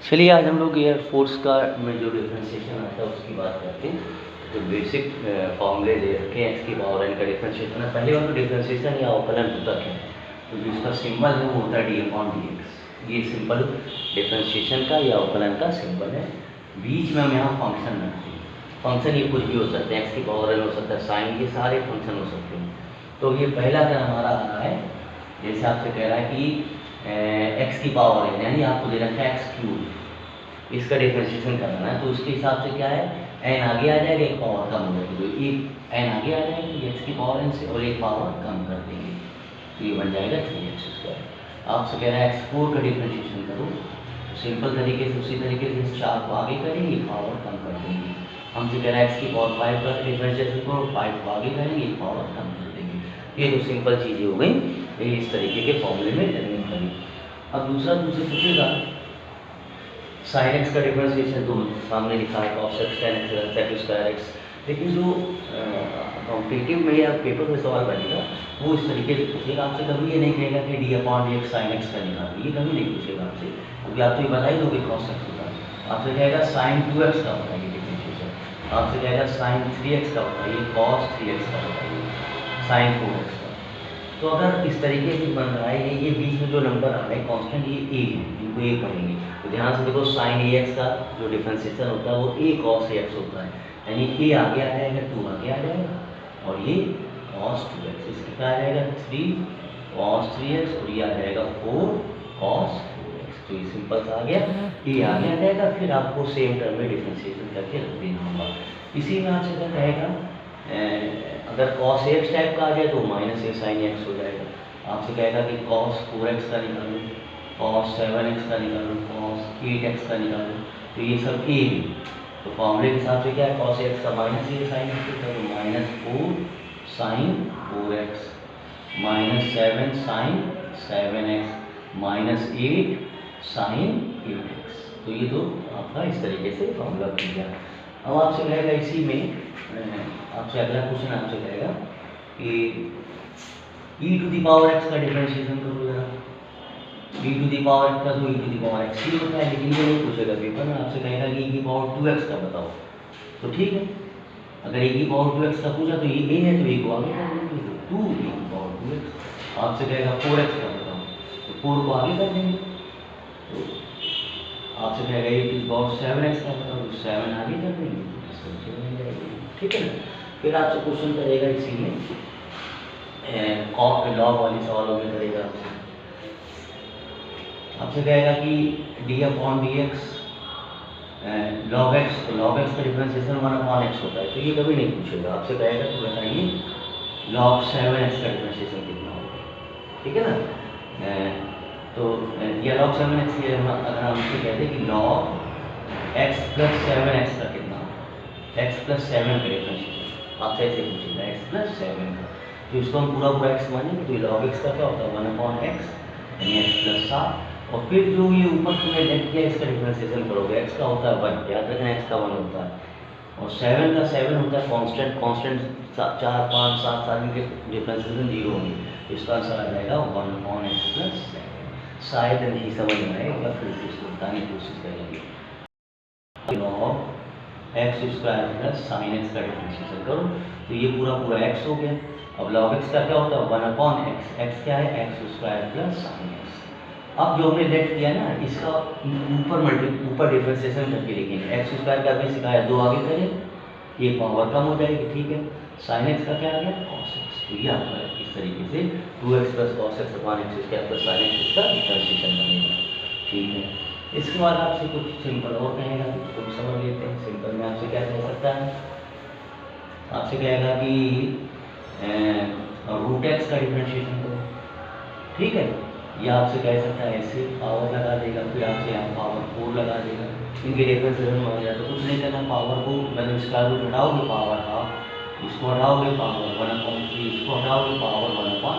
चलिए आज हम लोग एयर फोर्स का में जो डिफ्रेंशिएशन आता है उसकी बात करते हैं। तो बेसिक फॉर्मूले दे रखे हैं एक्स की पावर एन का डिफ्रेंशिएशन है। पहले वाला डिफ्रेंशिएशन या अवकलन होता क्या है, तो जो इसका सिंबल है वो होता है डी अपॉन डी एक्स। ये सिंपल डिफ्रेंशिएशन का या अवकलन का सिंबल है। बीच में हम यहाँ फंक्शन रखते हैं। फंक्शन ये कुछ भी हो सकते हैं, एक्स की पावर एन हो सकता है, साइन, ये सारे फंक्शन हो सकते हैं। तो ये पहला अगर हमारा आ रहा है, जैसे आपसे कह रहा है कि एक्स की पावर एन, यानी आपको दे रखा है एक्स क्यूब, इसका डिफ्रेंशिएशन करना है। तो उसके हिसाब से क्या है, एन आगे आ जाएगा, एक पावर कम हो जाएगी, तो एक एन आगे आ जाएगी एक्स की पावर एन से, और एक पावर कम कर देंगे, तो ये बन जाएगा 3x²। आपसे कह रहा है x4 का डिफ्रेंशिएशन करो, तो सिंपल तरीके से उसी तरीके से 4 को आगे करेंगे, पावर कम कर देंगे। हमसे कह रहा है x की पावर 5 का डिफ्रेंशिएशन करो, 5 को आगे करेंगे, पावर कम कर देंगे। ये तो सिंपल चीज़ें हो गई, ये इस तरीके के फॉर्मूले में टर्निंग करें। अब दूसरा तुमसे पूछेगा साइन एक्स का डिफ्रेंशिएशन, तो सामने लिखा है cos x tan x sec² x, लेकिन जो कॉम्पिटिटिव में या पेपर में सवाल बनेगा वो इस तरीके से पूछेगा आपसे। कभी ये नहीं कहेगा कि D upon D x sine x का निकालो, ये कभी नहीं पूछेगा आपसे, क्योंकि आप तो ये बता ही दोगे cos x होता है। आपसे कहेगा साइन 2x का बताइए डिफ्रेंशिएशन, आपसे कहेगा साइन 3x का बताइए, cos 3x का बताइए, साइन 4x का। तो अगर इस तरीके से बन रहा है, ये बीच में जो नंबर आ रहे हैं कांस्टेंट, ये ए है, इनको ए पढ़ेंगे। तो ध्यान से देखो, साइन ए एक्स का जो डिफ्रेंशिएशन होता है वो ए कॉस ए एक्स होता है, यानी ए आगे आ जाएगा, 2 आगे आ जाएगा, और ये कॉस 2x, इसका क्या आ जाएगा 3 कॉस 3x, और ये आ जाएगा 4 कॉस 4x। तो ये सिंपल सा आ गया, ए आगे आ जाएगा, फिर आपको सेम टर्म में डिफ्रेंशिएशन करके रख देना होगा। इसी में आपसे क्या कहेगा, अगर cos x टाइप का आ जाए तो माइनस ए साइन एक्स हो जाएगा। आपसे कहेगा कि cos 4x का निकालो, cos 7x का निकालो, cos 8x का निकालो, तो ये सब ए है। तो फॉर्मूले के हिसाब से क्या है, cos x का माइनस ए साइन एक्स का, तो -4 sign 4x, -7 sign 7x, -8 sign 8x। तो ये तो आपका इस तरीके से फॉर्मूला बन गया। अब आपसे कहेगा इसी में आपसे अगला क्वेश्चन आपसे कहेगा कि e to the power x का डिफरेंशिएशन करो जरा। e to the power x का तो e to the power x ही होता है, लेकिन ये नहीं पूछेगा पेपर में, आपसे कहेगा कि e की पावर 2x का बताओ। तो ठीक है, अगर e की पावर 2x का पूछा तो ये a है, तो a को आगे कर देंगे, तो 2 e की पावर 2x। आपसे कहेगा 4x का बताओ, तो 4 को आगे कर देंगे। तो आपसे कहेगा e to the power 7x का बताओ, तो 7 आगे कर देंगे, ठीक है ना। फिर आपसे क्वेश्चन करेगा इसी में लॉग वाली सवालों में करेगा आपसे कहेगा कि D upon D x log x, तो लॉग एक्स का डिफरेंशिएशन 1/x होता है, तो ये कभी नहीं पूछेगा। आपसे कहेगा तो बताइए लॉग 7x का डिफरेंशिएशन कितना होगा, ठीक है ना। तो या लॉग 7x के अगर हम इससे कहते हैं कि लॉग x प्लस 7x का कितना होगा, x प्लस 7 का डिफरेंशिएशन आपसे ऐसे पूछेगा, x प्लस 7 का। तो इसको हम पूरा x मानेंगे, तो लॉग x का क्या होता है 1/x, यानी x प्लस 7। और फिर जो ये ऊपर तुमने लेट किया इसका डिफरेंशिएशन करोगे, x का होता है 1, याद रखना x का 1 होता है, और 7 का 7 होता है कांस्टेंट। कांस्टेंट 4 5 7 साल के डिफरेंशिएशन 0 होंगे, तो इसका आंसर आ जाएगा 1/x प्लस 7। शायद नहीं समझ में आएगा, फिर से इसको बताने की कोशिश करेंगे। Log x² plus sine x का डिफरेंशिएशन करो, तो ये पूरा x हो गया। अब log x का क्या होता है 1/x, x क्या है x² प्लस साइन एक्स। अब जो हमने लेट किया ना, इसका ऊपर डिफरेंशिएशन करके लिखेंगे। x² का भी सिखाया, 2 आगे करें, ये पावर कम हो जाएगी, ठीक है। साइन एक्स का क्या आ गया cos x, तो ये आपका इस तरीके से 2x plus cos x upon x² plus sine x का डिफरेंशिएशन बनेगा, ठीक है। इसके बाद आपसे कुछ सिंपल और कहेगा, कुछ समझ लेते हैं। सिंपल में आपसे क्या कह सकता है, आपसे कहेगा कि रूट एक्स का डिफरेंशिएशन करो, ठीक है। या आपसे कह सकता है ऐसे पावर लगा देगा, फिर आपसे यहाँ पावर 4 लगा देगा, इनके डिफरेंशिएशन में हो जाए तो कुछ नहीं करना, पावर को मतलब स्क्वायर रूट हटाओगे पावर हाफ, इसको हटाओगे पावर 1/3, इसको हटाओगे पावर 1/2।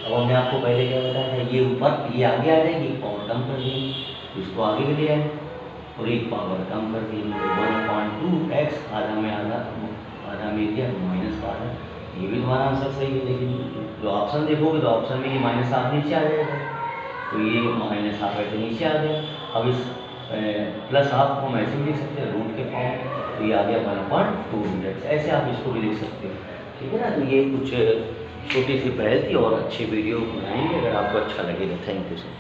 अब हमने आपको पहले क्या बताया था, ये ऊपर ये आगे आ जाएगी, पावर कम कर देंगे, इसको आगे भी ले आए और एक पावर कम कर देंगे, 1/2x, आधा में दिया तो माइनस का आधा। ये भी तुम्हारा आंसर सही है, लेकिन जो ऑप्शन देखोगे तो ऑप्शन में ये -1/2 नीचे आ जाएगा, तो ये -1/2 ऐसे नीचे आ गया। अब इस प्लस आप हम ऐसे भी लिख सकते हैं रूट के फॉर्म में, तो ये आ गया 1/2 ऐसे आप इसको भी लिख सकते हो, ठीक है ना। तो ये कुछ छोटी सी पहल थी और अच्छी वीडियो बनाएंगे, अगर आपको अच्छा लगेगा। Thank you sir.